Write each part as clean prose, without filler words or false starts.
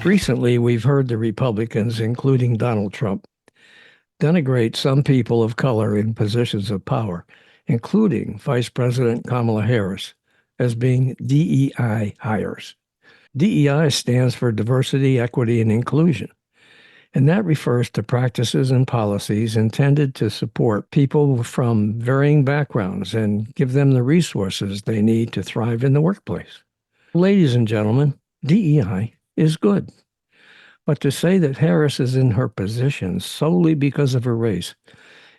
Recently, we've heard the Republicans, including Donald Trump, denigrate some people of color in positions of power, including Vice President Kamala Harris, as being DEI hires. DEI stands for diversity, equity, and inclusion, and that refers to practices and policies intended to support people from varying backgrounds and give them the resources they need to thrive in the workplace. Ladies and gentlemen, DEI is good. But to say that Harris is in her position solely because of her race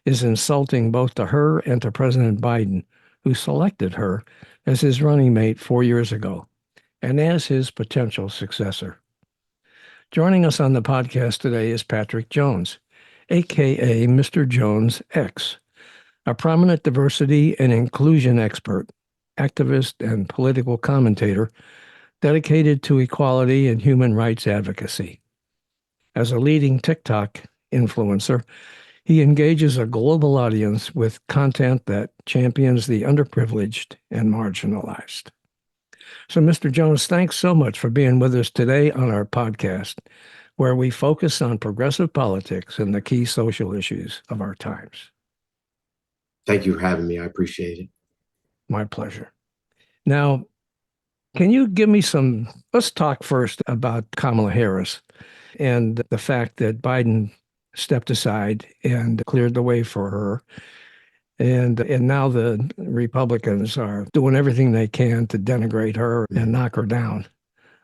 is insulting both to her and to President Biden, who selected her as his running mate 4 years ago and as his potential successor. Joining us on the podcast today is Patrick Jones, aka Mr. Jones X, a prominent diversity and inclusion expert, activist, and political commentator dedicated to equality and human rights advocacy. As a leading TikTok influencer, he engages a global audience with content that champions the underprivileged and marginalized. So, Mr. Jones, thanks so much for being with us today on our podcast, where we focus on progressive politics and the key social issues of our times. Thank you for having me. I appreciate it. My pleasure. Now, can you give me let's talk first about Kamala Harris and the fact that Biden stepped aside and cleared the way for her. And now the Republicans are doing everything they can to denigrate her and knock her down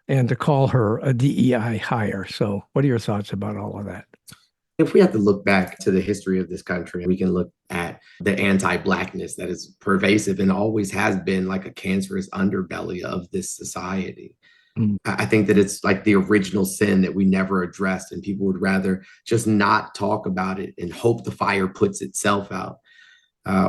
and to call her a DEI hire. So what are your thoughts about all of that? If we have to look back to the history of this country, we can look at the anti-Blackness that is pervasive and always has been like a cancerous underbelly of this society. I think that it's like the original sin that we never addressed, and people would rather just not talk about it and hope the fire puts itself out,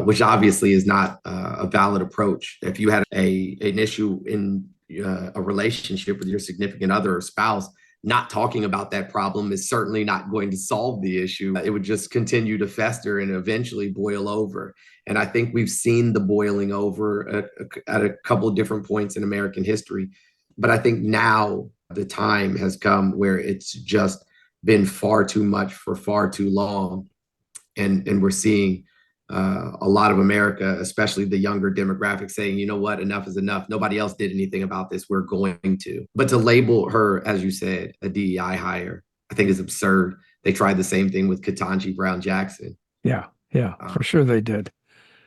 which obviously is not a valid approach. If you had an issue in a relationship with your significant other or spouse, not talking about that problem is certainly not going to solve the issue. It would just continue to fester and eventually boil over. And I think we've seen the boiling over at a couple of different points in American history. But I think now the time has come where it's just been far too much for far too long. And we're seeing a lot of America, especially the younger demographic, saying, you know what, enough is enough. Nobody else did anything about this. We're going to. But to label her, as you said, a DEI hire, I think is absurd. They tried the same thing with Ketanji Brown Jackson. Yeah, for sure they did.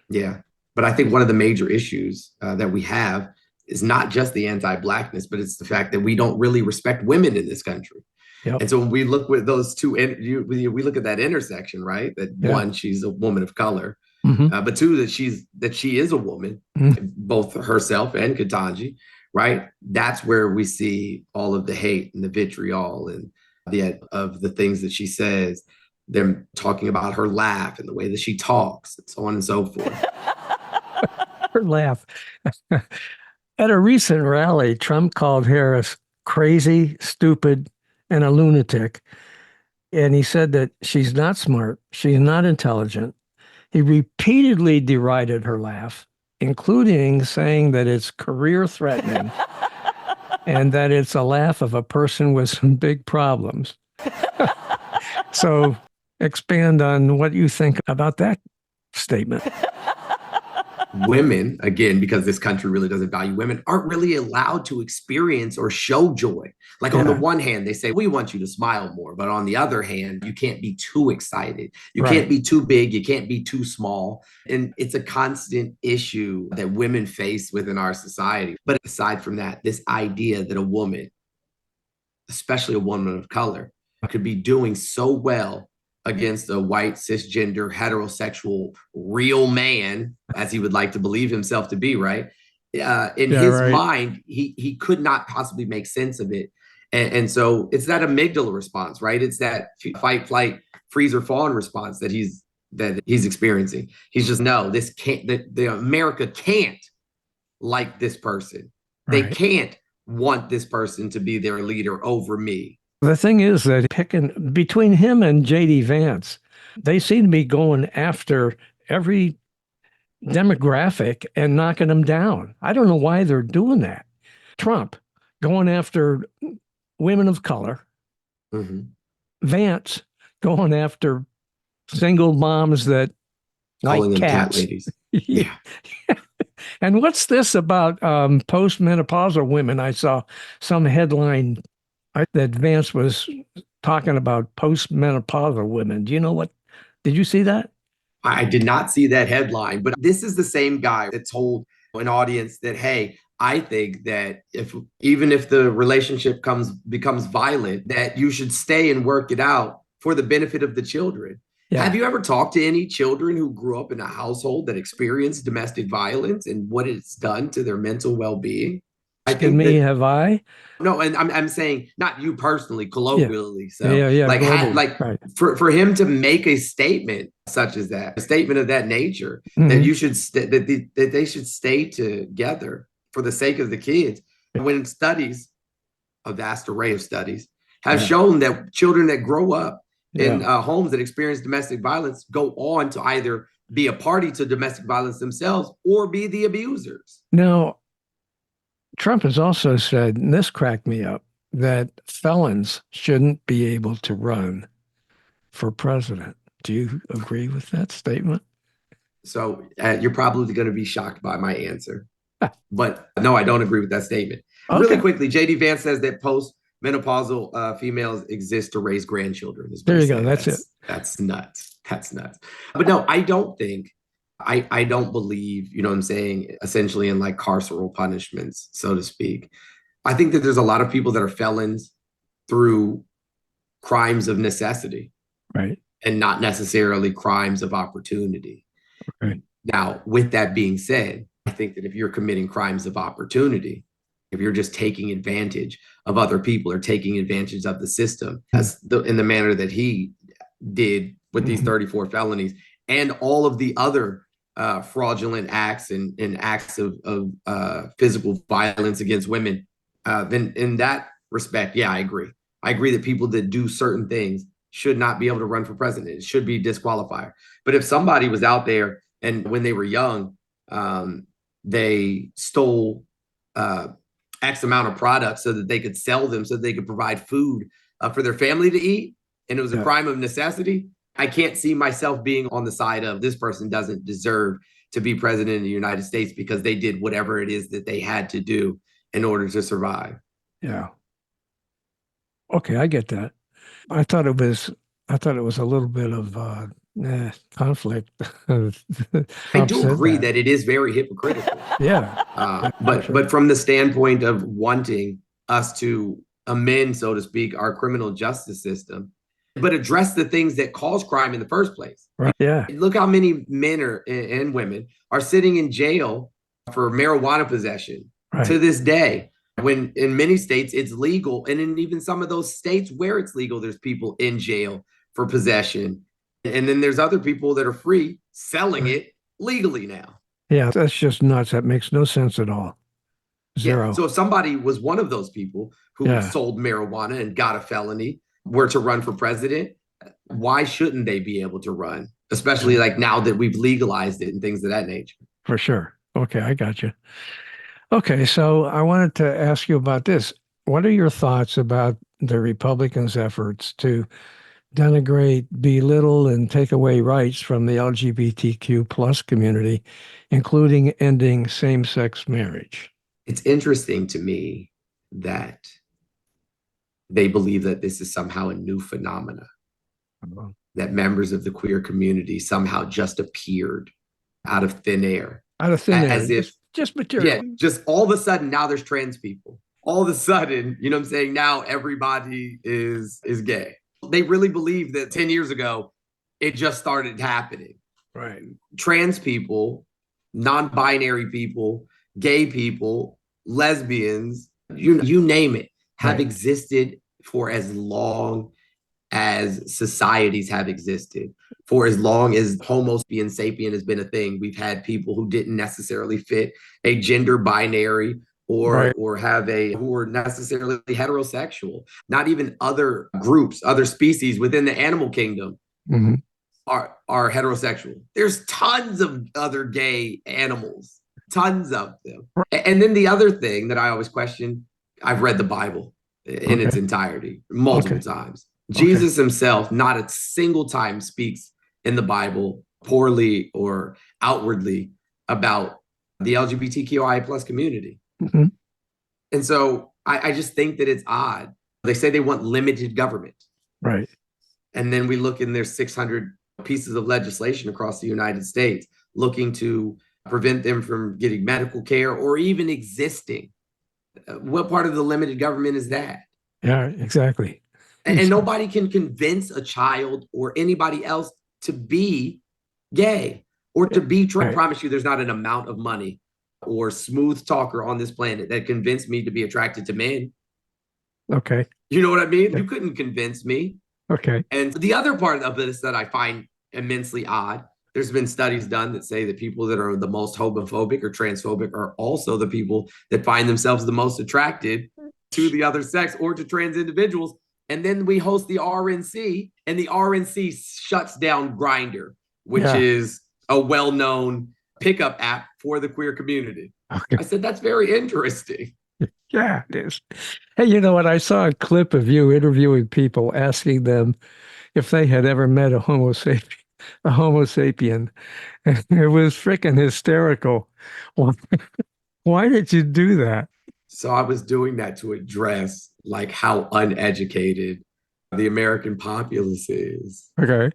Yeah. But I think one of the major issues that we have is not just the anti-Blackness, but it's the fact that we don't really respect women in this country. Yep. And so when we look with those two, we look at that intersection, right? That one, she's a woman of color, but two, that she is a woman, both herself and Ketanji, right? That's where we see all of the hate and the vitriol and of the things that she says, them talking about her laugh and the way that she talks, and so on and so forth. Her laugh. At a recent rally, Trump called Harris crazy, stupid, and a lunatic. And he said that she's not smart, she's not intelligent. He repeatedly derided her laugh, including saying that it's career-threatening and that it's a laugh of a person with some big problems. So expand on what you think about that statement. Women, again, because this country really doesn't value women, aren't really allowed to experience or show joy. Like on the one hand, they say, we want you to smile more. But on the other hand, you can't be too excited. You can't be too big. You can't be too small. And it's a constant issue that women face within our society. But aside from that, this idea that a woman, especially a woman of color, could be doing so well against a white, cisgender, heterosexual, real man, as he would like to believe himself to be, right? In his mind, he could not possibly make sense of it. And so it's that amygdala response, right? It's that fight, flight, freeze or fawn response that he's experiencing. He's just, no, this can't, the America can't like this person. They can't want this person to be their leader over me. The thing is that picking between him and J.D. Vance, they seem to be going after every demographic and knocking them down. I don't know why they're doing that. Trump going after women of color, Mhm. Vance going after single moms that Calling like them cat cats. ladies. Yeah. And what's this about postmenopausal women? I saw some headline that Vance was talking about postmenopausal women. Do you know what? Did you see that? I did not see that headline, but this is the same guy that told an audience that, hey, I think that even if the relationship becomes violent, that you should stay and work it out for the benefit of the children. Yeah. Have you ever talked to any children who grew up in a household that experienced domestic violence and what it's done to their mental well-being? I Asking think me, that have I? no, and I'm saying not you personally, Yeah. colloquially. So Yeah. like Globally. Right. for him to make a statement such as that, a statement of that nature, that Mhm. you should that they should stay together for the sake of the kids. When studies, a vast array of studies, have Yeah. shown that children that grow up in Yeah. homes that experience domestic violence go on to either be a party to domestic violence themselves or be the abusers. Now, Trump has also said, and this cracked me up, that felons shouldn't be able to run for president. Do you agree with that statement? So you're probably going to be shocked by my answer. But no, I don't agree with that statement. Really Okay. quickly, JD Vance says that postmenopausal females exist to raise grandchildren. Is what There he you go. said. That's it. That's nuts. That's nuts. But no, I don't think, I don't believe, you know what I'm saying, essentially in like carceral punishments, so to speak. I think that there's a lot of people that are felons through crimes of necessity Right. and not necessarily crimes of opportunity. Right. Now, with that being said, I think that if you're committing crimes of opportunity, if you're just taking advantage of other people or taking advantage of the system, in the manner that he did with these 34 felonies and all of the other fraudulent acts and acts of physical violence against women, then in that respect, yeah, I agree. I agree that people that do certain things should not be able to run for president. It should be disqualifier. But if somebody was out there and when they were young, they stole X amount of products so that they could sell them, so they could provide food for their family to eat, and it was a crime of necessity, I can't see myself being on the side of this person doesn't deserve to be president of the United States because they did whatever it is that they had to do in order to survive. Yeah. Okay, I get that. I thought it was a little bit of conflict. I do agree that it is very hypocritical. Yeah. But from the standpoint of wanting us to amend, so to speak, our criminal justice system, but address the things that cause crime in the first place. Right. Yeah. Look how many men and women are sitting in jail for marijuana possession to this day, when in many states it's legal. And in even some of those states where it's legal, there's people in jail for possession. And then there's other people that are free selling it legally now. Yeah, that's just nuts. That makes no sense at all. Zero. Yeah. So if somebody was one of those people who sold marijuana and got a felony, were to run for president, why shouldn't they be able to run? Especially like now that we've legalized it and things of that nature. For sure. Okay, I got you. Okay, so I wanted to ask you about this. What are your thoughts about the Republicans' efforts to denigrate, belittle, and take away rights from the LGBTQ plus community, including ending same-sex marriage? It's interesting to me that they believe that this is somehow a new phenomena, that members of the queer community somehow just appeared out of thin air. Out of thin air. As if just material. Yeah, just all of a sudden now there's trans people. All of a sudden, you know what I'm saying? Now everybody is gay. They really believe that 10 years ago, it just started happening. Right. Trans people, non-binary people, gay people, lesbians, you name it, have existed for as long as societies have existed. For as long as Homo sapien has been a thing, we've had people who didn't necessarily fit a gender binary or who were necessarily heterosexual. Not even other groups, other species within the animal kingdom are heterosexual. There's tons of other gay animals, tons of them. And then the other thing that I always question, I've read the Bible. in its Okay. entirety, multiple Okay. times. Okay. Jesus himself, not a single time, speaks in the Bible poorly or outwardly about the LGBTQI plus community. Mhm. And so I just think that it's odd. They say they want limited government. Right. And then we look in their 600 pieces of legislation across the United States looking to prevent them from getting medical care or even existing. What part of the limited government is that? Yeah, exactly. And nobody can convince a child or anybody else to be gay or to be trans. I promise you, there's not an amount of money or smooth talker on this planet that convinced me to be attracted to men. Okay. You know what I mean? You couldn't convince me. Okay. And the other part of this that I find immensely odd, there's been studies done that say that people that are the most homophobic or transphobic are also the people that find themselves the most attracted to the other sex or to trans individuals. And then we host the RNC, and the RNC shuts down Grindr, which is a well-known pickup app for the queer community. Okay. I said, that's very interesting. Yeah, it is. Hey, you know what? I saw a clip of you interviewing people, asking them if they had ever met a Homo sapien. It was freaking hysterical. Why did you do that? So I was doing that to address like how uneducated the American populace is. Okay.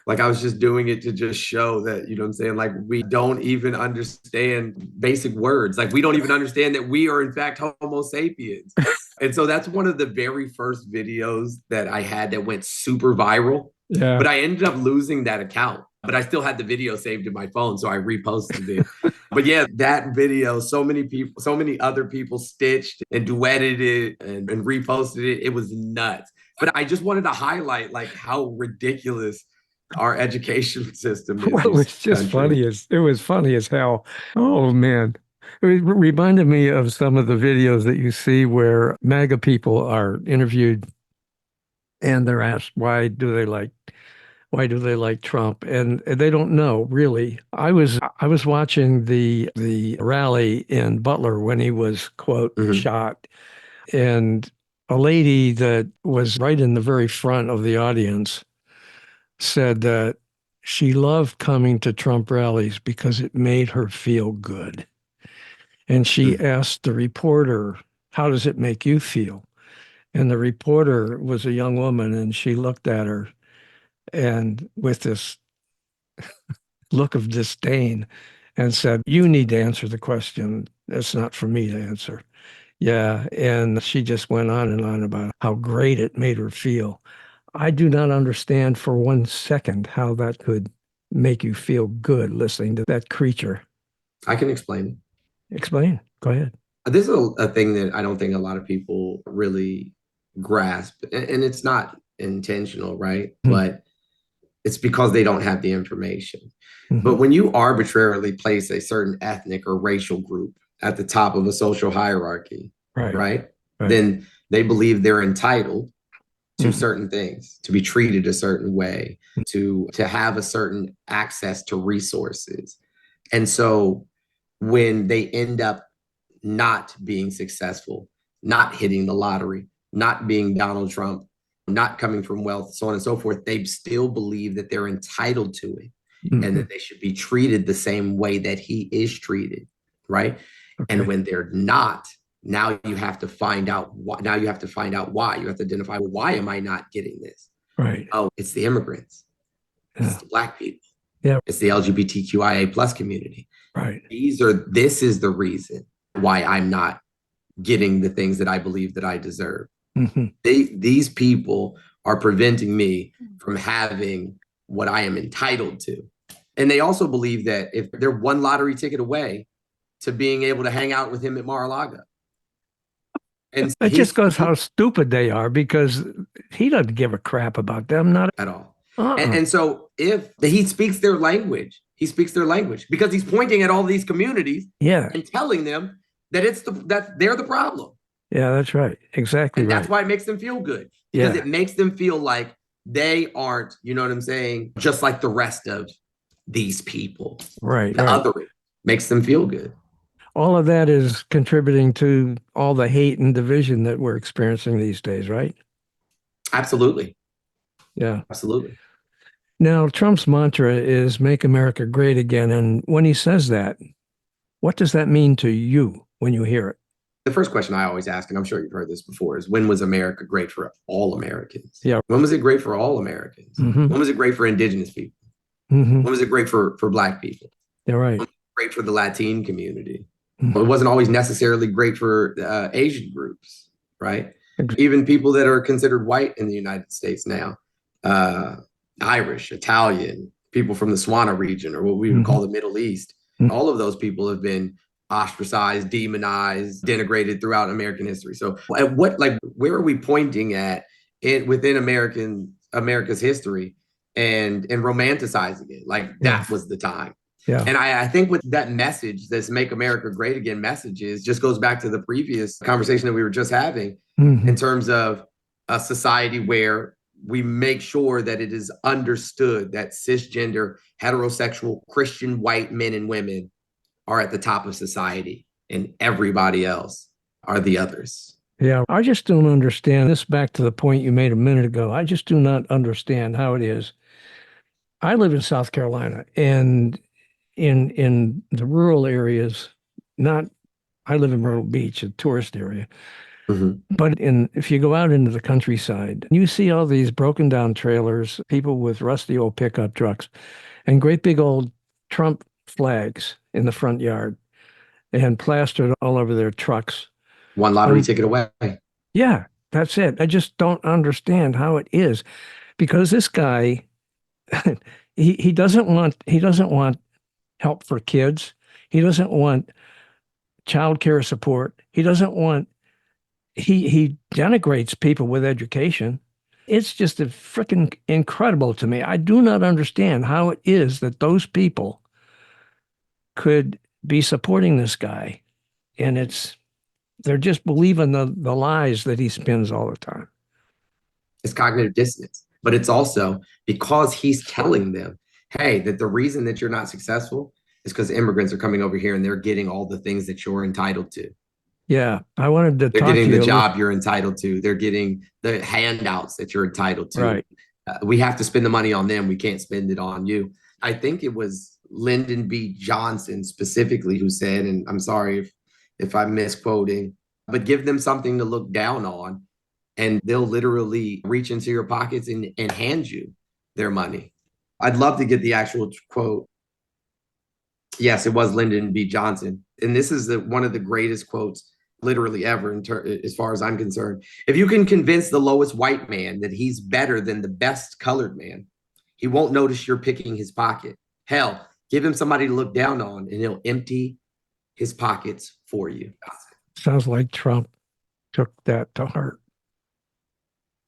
Like I was just doing it to just show that, you know what I'm saying? Like we don't even understand basic words. Like we don't even understand that we are in fact Homo sapiens. And so that's one of the very first videos that I had that went super viral. Yeah. But I ended up losing that account. But I still had the video saved in my phone, so I reposted it. But yeah, that video, so many people, so many other people stitched and duetted it and reposted it. It was nuts. But I just wanted to highlight like how ridiculous our education system is. Well, it was just funny as hell. Oh man. It reminded me of some of the videos that you see where MAGA people are interviewed and they're asked why do they like Trump, and they don't know really. I was watching the rally in Butler when he was quote shot, and a lady that was right in the very front of the audience said that she loved coming to Trump rallies because it made her feel good. And she asked the reporter, "How does it make you feel?" And the reporter was a young woman, and she looked at her and with this look of disdain and said, "You need to answer the question. It's not for me to answer." Yeah. And she just went on and on about how great it made her feel. I do not understand for 1 second how that could make you feel good listening to that creature. I can explain. Explain. Go ahead. This is a thing that I don't think a lot of people really grasp, and it's not intentional, right? But it's because they don't have the information. But when you arbitrarily place a certain ethnic or racial group at the top of a social hierarchy, right? Then they believe they're entitled to certain things, to be treated a certain way, to have a certain access to resources. And so when they end up not being successful, not hitting the lottery, not being Donald Trump, not coming from wealth, so on and so forth, they still believe that they're entitled to it and that they should be treated the same way that he is treated, right? Okay. And when they're not, now you have to find out why. Now you have to find out why. You have to identify, well, why am I not getting this? Right. Oh, it's the immigrants. It's the Black people. Yeah. It's the LGBTQIA plus community. Right. This is the reason why I'm not getting the things that I believe that I deserve. These people are preventing me from having what I am entitled to. And they also believe that if they're one lottery ticket away to being able to hang out with him at Mar-a-Lago. And it just goes how stupid they are, because he doesn't give a crap about them, not at all. And so if he speaks their language, because he's pointing at all these communities and telling them that they're the problem. Yeah, that's right. Exactly. And that's why it makes them feel good, because it makes them feel like they aren't, you know what I'm saying, just like the rest of these people. Right. The othering makes them feel good. all of that is contributing to all the hate and division that we're experiencing these days, right? Absolutely. Yeah. Absolutely. Now, Trump's mantra is make America great again. And when he says that, what does that mean to you when you hear it? The first question I always ask, and I'm sure you've heard this before, is when was America great for all Americans? Yeah. When was it great for all Americans? Mm-hmm. When was it great for Indigenous people? Mm-hmm. When was it great for Black people? Yeah, right. When was it great for the Latin community? Mm-hmm. It wasn't always necessarily great for Asian groups, right? Exactly. Even people that are considered white in the United States now, Irish, Italian, people from the Swana region, or what we would call the Middle East, all of those people have been ostracized, demonized, denigrated throughout American history. So at where are we pointing at within America's history and romanticizing it? Like that was the time. Yeah. And I think with that message, this Make America Great Again messages, just goes back to the previous conversation that we were just having in terms of a society where we make sure that it is understood that cisgender, heterosexual, Christian, white men and women are at the top of society and everybody else are the others. Yeah, I just don't understand this. Back to the point you made a minute ago. I just do not understand how it is. I live in South Carolina, and in the rural areas, I live in Myrtle Beach, a tourist area. But if you go out into the countryside, you see all these broken down trailers, people with rusty old pickup trucks, and great big old Trump flags in the front yard and plastered all over their trucks. One lottery ticket away. Yeah, that's it. I just don't understand how it is, because this guy, he doesn't want help for kids. He doesn't want child care support. He denigrates people with education. It's just a freaking incredible to me. I do not understand how it is that those people could be supporting this guy. And they're just believing the lies that he spins all the time. It's cognitive dissonance, but it's also because he's telling them, hey, that the reason that you're not successful is because immigrants are coming over here and they're getting all the things that you're entitled to. Yeah, I wanted to They're talk to you. getting the job you're entitled to. They're getting the handouts that you're entitled to. Right. We have to spend the money on them. We can't spend it on you. I think it was Lyndon B. Johnson specifically who said, and I'm sorry if I'm misquoting, but give them something to look down on and they'll literally reach into your pockets and hand you their money. I'd love to get the actual quote. Yes, it was Lyndon B. Johnson. And this is one of the greatest quotes literally ever as far as I'm concerned. If you can convince the lowest white man that he's better than the best colored man, he won't notice you're picking his pocket. Hell, give him somebody to look down on and he'll empty his pockets for you. Sounds like Trump took that to heart.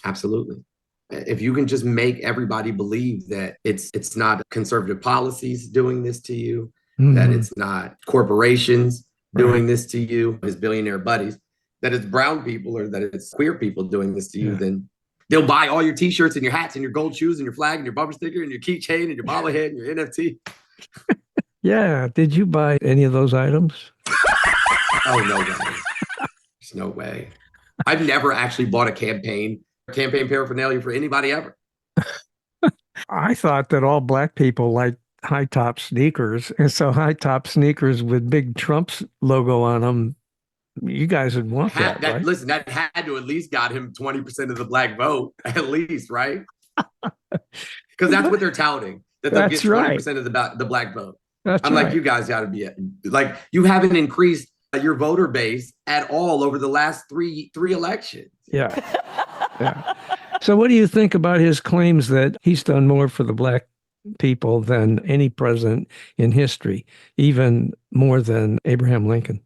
Absolutely. If you can just make everybody believe that it's not conservative policies doing this to you, that it's not corporations doing this to you, his billionaire buddies, that it's brown people or that it's queer people doing this to you, then they'll buy all your t-shirts and your hats and your gold shoes and your flag and your bumper sticker and your keychain and your bobblehead and your NFT. Yeah. Did you buy any of those items? Oh, no way. There's no way. I've never actually bought a campaign paraphernalia for anybody ever. I thought that all Black people like high top sneakers. And so high top sneakers with big Trump's logo on them, you guys would want that, right? Listen, that had to at least got him 20% of the Black vote, at least, right? Because that's what they're touting, that they'll get 20% of the Black vote. I'm like, you guys got to be like, you haven't increased your voter base at all over the last three elections. Yeah. So what do you think about his claims that he's done more for the Black people than any president in history, even more than Abraham Lincoln?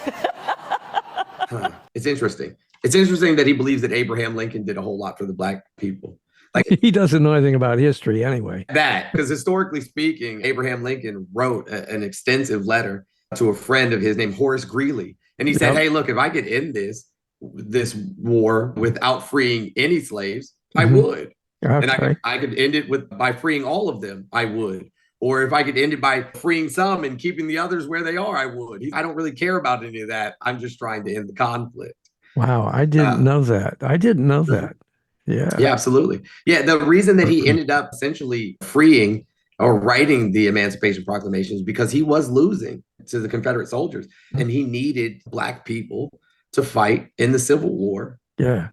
It's interesting. It's interesting that he believes that Abraham Lincoln did a whole lot for the Black people. Like, he doesn't know anything about history anyway. Because historically speaking, Abraham Lincoln wrote an extensive letter to a friend of his named Horace Greeley. And he said, hey, look, if I could end this war without freeing any slaves, I would. And I could end it by freeing all of them, I would. Or if I could end it by freeing some and keeping the others where they are, I would. I don't really care about any of that. I'm just trying to end the conflict. Wow, I didn't know that. I didn't know that. Yeah. Yeah, absolutely. Yeah, the reason that he ended up essentially freeing or writing the Emancipation Proclamation is because he was losing to the Confederate soldiers, and he needed Black people to fight in the Civil War. Yeah.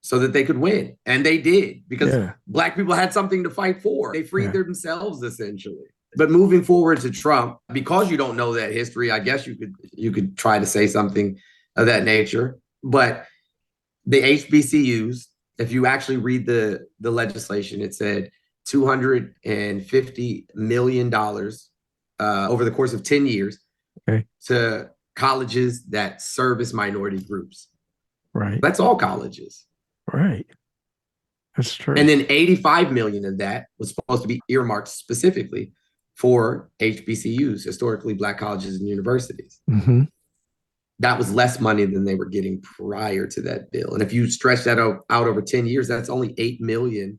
So that they could win. And they did, because Yeah. Black people had something to fight for. They freed themselves, essentially. But moving forward to Trump, because you don't know that history, I guess you could try to say something of that nature. But the HBCUs, if you actually read the legislation, it said $250 million over the course of 10 years to colleges that service minority groups. Right. That's all colleges. Right. That's true. And then 85 million of that was supposed to be earmarked specifically for HBCUs, historically Black colleges and universities. Mm-hmm. That was less money than they were getting prior to that bill. And if you stretch that out over 10 years, that's only 8.5 million,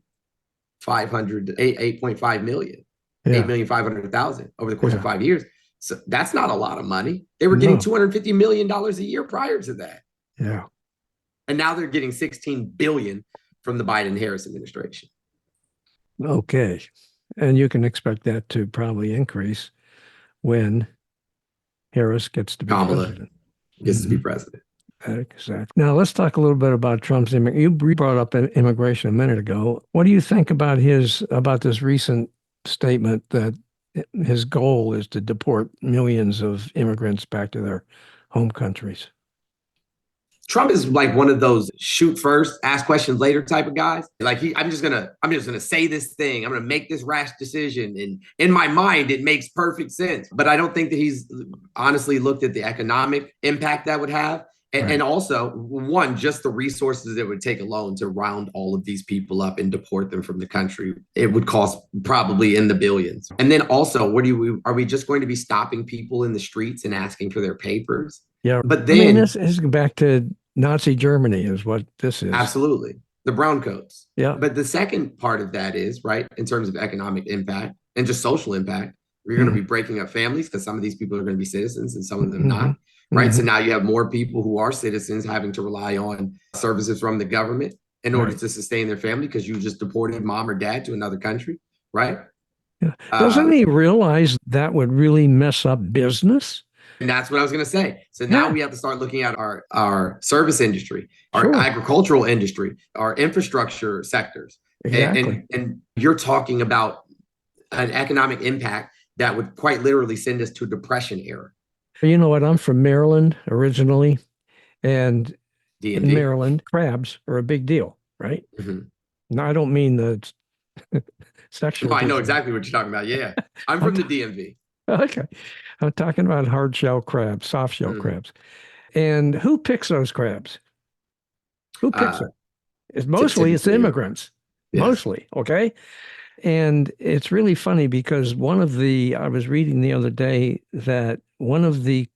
8,500,000 over the course of 5 years. So that's not a lot of money. They were getting $250 million a year prior to that. Yeah. And now they're getting 16 billion from the Biden-Harris administration. Okay. And you can expect that to probably increase when Harris gets to be president. Gets to be president. Exactly. Now let's talk a little bit about Trump's you brought up immigration a minute ago. What do you think about this recent statement that his goal is to deport millions of immigrants back to their home countries? Trump is like one of those shoot first, ask questions later type of guys. Like I'm just gonna say this thing. I'm gonna make this rash decision, and in my mind, it makes perfect sense. But I don't think that he's honestly looked at the economic impact that would have, and also just the resources it would take alone to round all of these people up and deport them from the country. It would cost probably in the billions. And then also, are we just going to be stopping people in the streets and asking for their papers? Yeah, but then this is back to Nazi Germany is what this is. Absolutely. The brown coats. Yeah. But the second part of that is, right, in terms of economic impact and just social impact, we're going to be breaking up families because some of these people are going to be citizens and some of them not, right? So now you have more people who are citizens having to rely on services from the government in order to sustain their family because you just deported mom or dad to another country, right? Yeah. Doesn't he realize that would really mess up business? And that's what I was going to say. So now we have to start looking at our service industry, our agricultural industry, our infrastructure sectors. Exactly. And you're talking about an economic impact that would quite literally send us to a depression era. You know what? I'm from Maryland originally. And DMV. In Maryland, crabs are a big deal, right? Now, I don't mean the sexual. No, I know exactly what you're talking about. Yeah. I'm from the DMV. Okay. I'm talking about hard shell crabs, soft shell crabs. And who picks those crabs? Who picks them? It's immigrants. Mostly. Okay. And it's really funny because I was reading the other day that one of the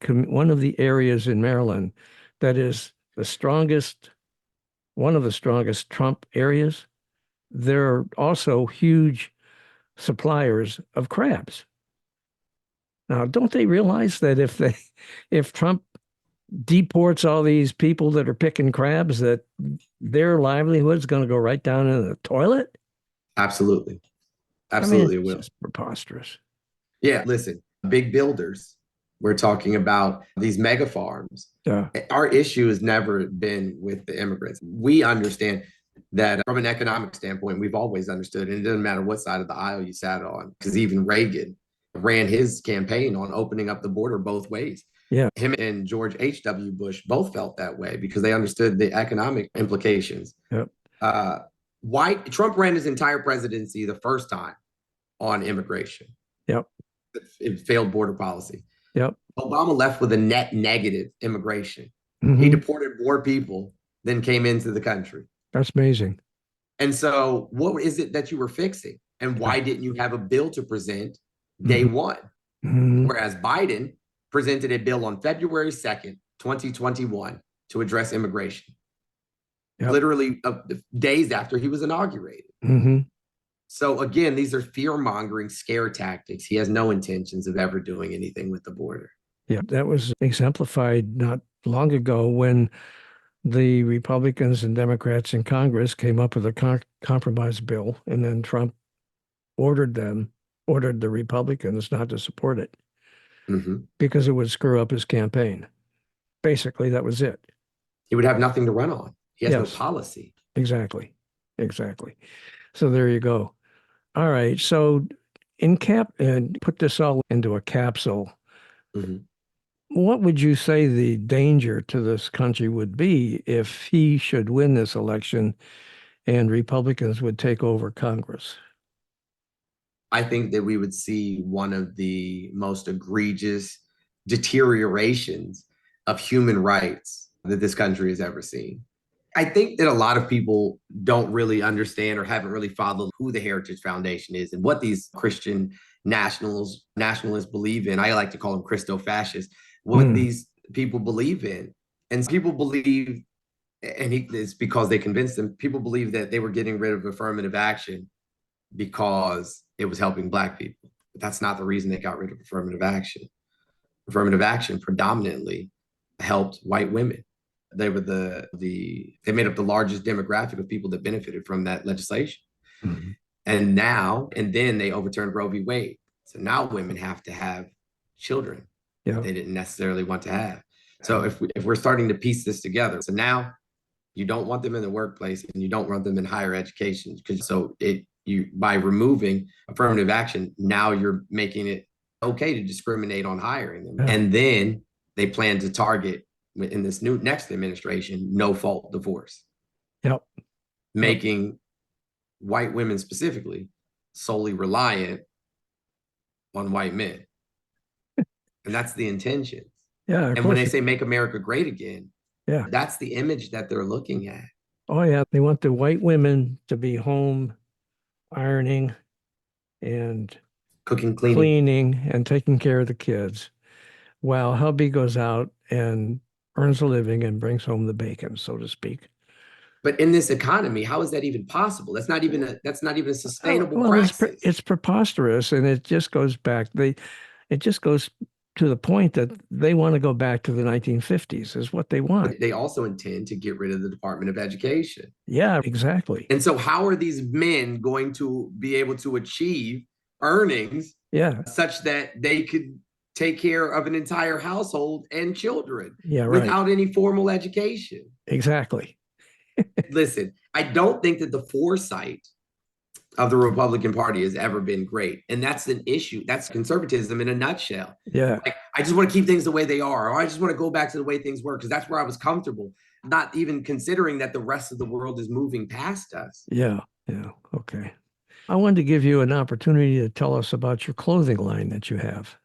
areas in Maryland that is one of the strongest Trump areas, they're also huge suppliers of crabs. Now, don't they realize that if Trump deports all these people that are picking crabs, that their livelihood's going to go right down in the toilet? Absolutely. Absolutely. It's just preposterous. Yeah. Listen, big builders, we're talking about these mega farms. Yeah. Our issue has never been with the immigrants. We understand that from an economic standpoint, we've always understood, and it doesn't matter what side of the aisle you sat on, because even Reagan ran his campaign on opening up the border both ways. Yeah. Him and George H.W. Bush both felt that way because they understood the economic implications. Yep. Why Trump ran his entire presidency the first time on immigration. Yep. It failed border policy. Yep. Obama left with a net negative immigration. He deported more people than came into the country. That's amazing. And so what is it that you were fixing? And why didn't you have a bill to present day one? Whereas Biden presented a bill on February 2nd, 2021 to address immigration. Literally days after he was inaugurated. So again, these are fear-mongering scare tactics. He has no intentions of ever doing anything with the border. Yeah, that was exemplified not long ago when the Republicans and Democrats in Congress came up with a compromise bill, and then Trump ordered the Republicans not to support it because it would screw up his campaign. Basically, that was it. He would have nothing to run on. He has no Yes, policy. exactly. Exactly. So there you go. All right. So and put this all into a capsule. What would you say the danger to this country would be if he should win this election and Republicans would take over Congress? I think that we would see one of the most egregious deteriorations of human rights that this country has ever seen. I think that a lot of people don't really understand or haven't really followed who the Heritage Foundation is and what these Christian nationalists believe in. I like to call them Christo-fascists, what these people believe in. And people believe, and it's because they convinced them, people believe that they were getting rid of affirmative action because it was helping Black people. But that's not the reason they got rid of affirmative action. Affirmative action predominantly helped white women. They were they made up the largest demographic of people that benefited from that legislation. And then they overturned Roe v. Wade. So now women have to have children that they didn't necessarily want to have. So if we're starting to piece this together, so now you don't want them in the workplace and you don't want them in higher education, because by removing affirmative action, now you're making it okay to discriminate on hiring them. And then they plan to target, in this next administration, no fault divorce. Making white women specifically solely reliant on white men. And that's the intention. And when they say make America great again, that's the image that they're looking at. Oh, yeah. They want the white women to be home ironing and cooking, cleaning and taking care of the kids, while hubby goes out and earns a living and brings home the bacon, so to speak. But in this economy, how is that even possible? That's not even a sustainable practice. It's preposterous, and it just goes back. It just goes to the point that they want to go back to the 1950s is what they want. But they also intend to get rid of the Department of Education. Yeah, exactly. And so how are these men going to be able to achieve earnings such that they could take care of an entire household and children without any formal education? Exactly. Listen, I don't think that the foresight of the Republican Party has ever been great. And that's an issue. That's conservatism in a nutshell. Like, I just want to keep things the way they are, or I just want to go back to the way things were because that's where I was comfortable, not even considering that the rest of the world is moving past us. Yeah. Okay. I wanted to give you an opportunity to tell us about your clothing line that you have.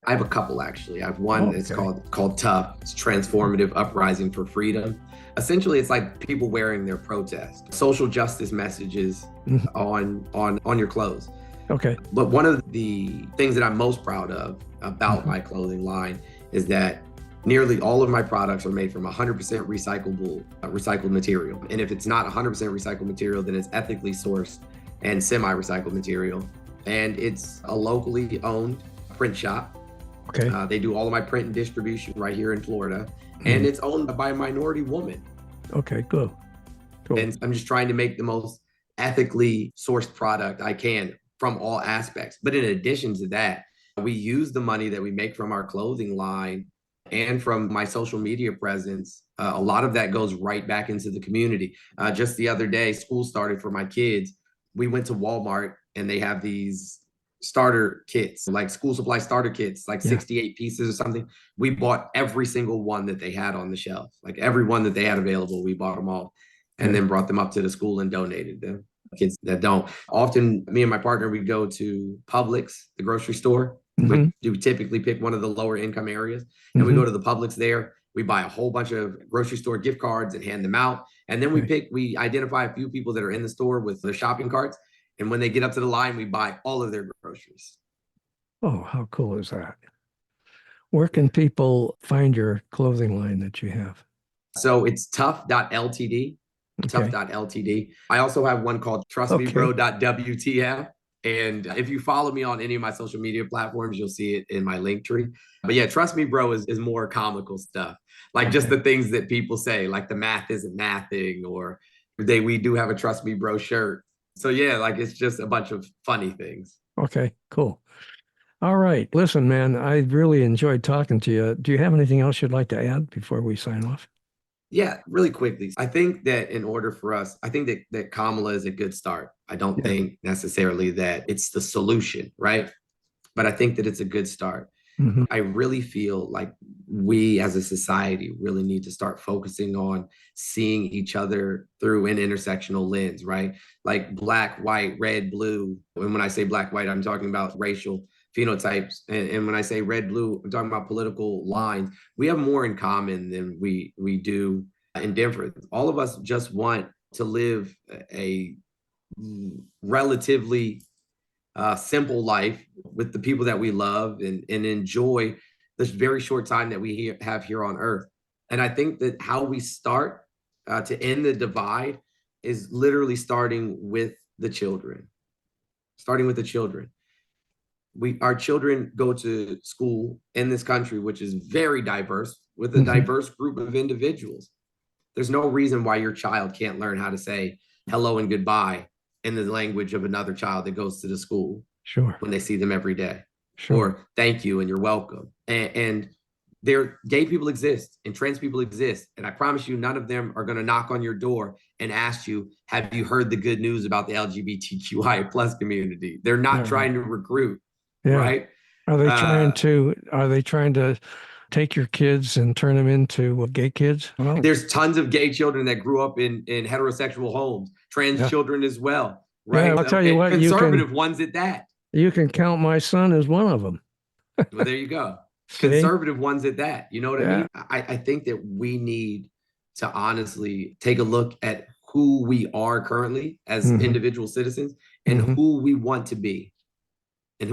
I have a couple, actually. I have one that's called Tough. It's Transformative Uprising for Freedom. Essentially, it's like people wearing their protest, social justice messages on your clothes. Okay. But one of the things that I'm most proud of about my clothing line is that nearly all of my products are made from 100% recycled material. And if it's not 100% recycled material, then it's ethically sourced and semi-recycled material. And it's a locally owned print shop. Okay. They do all of my print and distribution right here in Florida. And it's owned by a minority woman. Okay, cool. And I'm just trying to make the most ethically sourced product I can from all aspects. But in addition to that, we use the money that we make from our clothing line and from my social media presence. A lot of that goes right back into the community. Just the other day, school started for my kids. We went to Walmart and they have these starter kits, like school supply starter kits, like 68 pieces or something. We bought every single one that they had on the shelf, like every one that they had available. We bought them all and then brought them up to the school and donated them. Kids that don't. Often, me and my partner, we go to Publix, the grocery store. We do typically pick one of the lower income areas and we go to the Publix there. We buy a whole bunch of grocery store gift cards and hand them out. And then we identify a few people that are in the store with their shopping carts. And when they get up to the line, we buy all of their groceries. Oh, how cool is that? Where can people find your clothing line that you have? So it's tough.ltd. Okay. tough.ltd. I also have one called trustmebro.wtf. And if you follow me on any of my social media platforms, you'll see it in my link tree. But yeah, Trust Me Bro is more comical stuff. Like just the things that people say, like the math isn't mathing, or we do have a Trust Me Bro shirt. So yeah, like it's just a bunch of funny things. Okay, cool. All right. Listen, man, I really enjoyed talking to you. Do you have anything else you'd like to add before we sign off? Yeah, really quickly. I think that in order for us, I think that Kamala is a good start. I don't think necessarily that it's the solution, right? But I think that it's a good start. Mm-hmm. I really feel like we as a society really need to start focusing on seeing each other through an intersectional lens, right? Like black, white, red, blue. And when I say black, white, I'm talking about racial phenotypes. And when I say red, blue, I'm talking about political lines. We have more in common than we do in difference. All of us just want to live a relatively simple life with the people that we love and enjoy this very short time that we have here on earth. And I think that how we start to end the divide is literally starting with the children. Our children go to school in this country, which is very diverse, with a diverse group of individuals. There's no reason why your child can't learn how to say hello and goodbye in the language of another child that goes to the school. Sure. When they see them every day. Sure. Or thank you and you're welcome. And there, gay people exist and trans people exist. And I promise you, none of them are going to knock on your door and ask you, have you heard the good news about the LGBTQI plus community? They're not trying to recruit, right? Are they trying to take your kids and turn them into gay kids? Well, there's tons of gay children that grew up in heterosexual homes, trans children as well, right? Yeah, I'll tell you what, conservative ones at that. You can count my son as one of them. Well, there you go. Conservative ones at that. You know what I mean? I think that we need to honestly take a look at who we are currently as individual citizens and who we want to be. And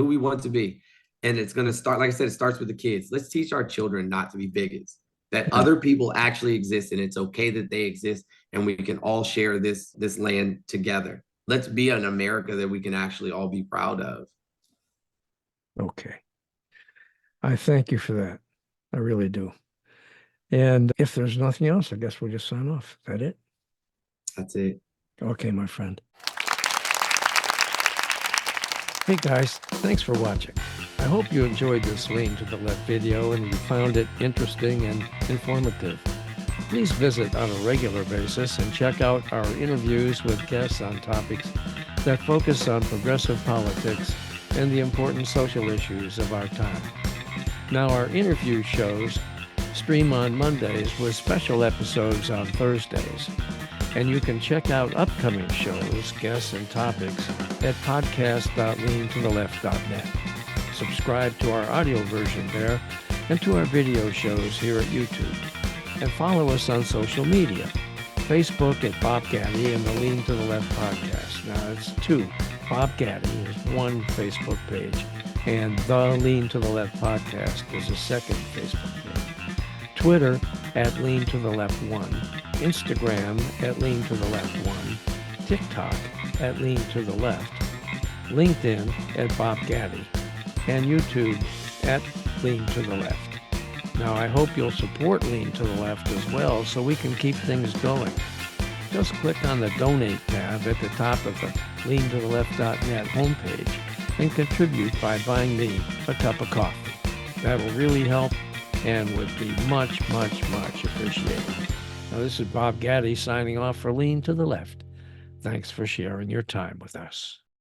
it's going to start, like I said, it starts with the kids. Let's teach our children not to be bigots, that other people actually exist and it's okay that they exist and we can all share this land together. Let's be an America that we can actually all be proud of. Okay. I thank you for that. I really do. And if there's nothing else, I guess we'll just sign off. Is that it? That's it. Okay, my friend. Hey guys, thanks for watching. I hope you enjoyed this Lean to the Left video and you found it interesting and informative. Please visit on a regular basis and check out our interviews with guests on topics that focus on progressive politics and the important social issues of our time. Now, our interview shows stream on Mondays with special episodes on Thursdays. And you can check out upcoming shows, guests, and topics at podcast.leantotheleft.net. Subscribe to our audio version there and to our video shows here at YouTube. And follow us on social media. Facebook at Bob Gaddy and the Lean to the Left podcast. Now, it's two. Bob Gaddy is one Facebook page, and the Lean to the Left podcast is a second Facebook page. Twitter at Lean to the Left 1. Instagram at Lean to the Left 1. TikTok at Lean to the Left. LinkedIn at Bob Gaddy. And YouTube at Lean to the Left. Now, I hope you'll support Lean to the Left as well so we can keep things going. Just click on the Donate tab at the top of the leantotheleft.net homepage and contribute by buying me a cup of coffee. That'll really help and would be much, much, much appreciated. Now, this is Bob Gaddy signing off for Lean to the Left. Thanks for sharing your time with us.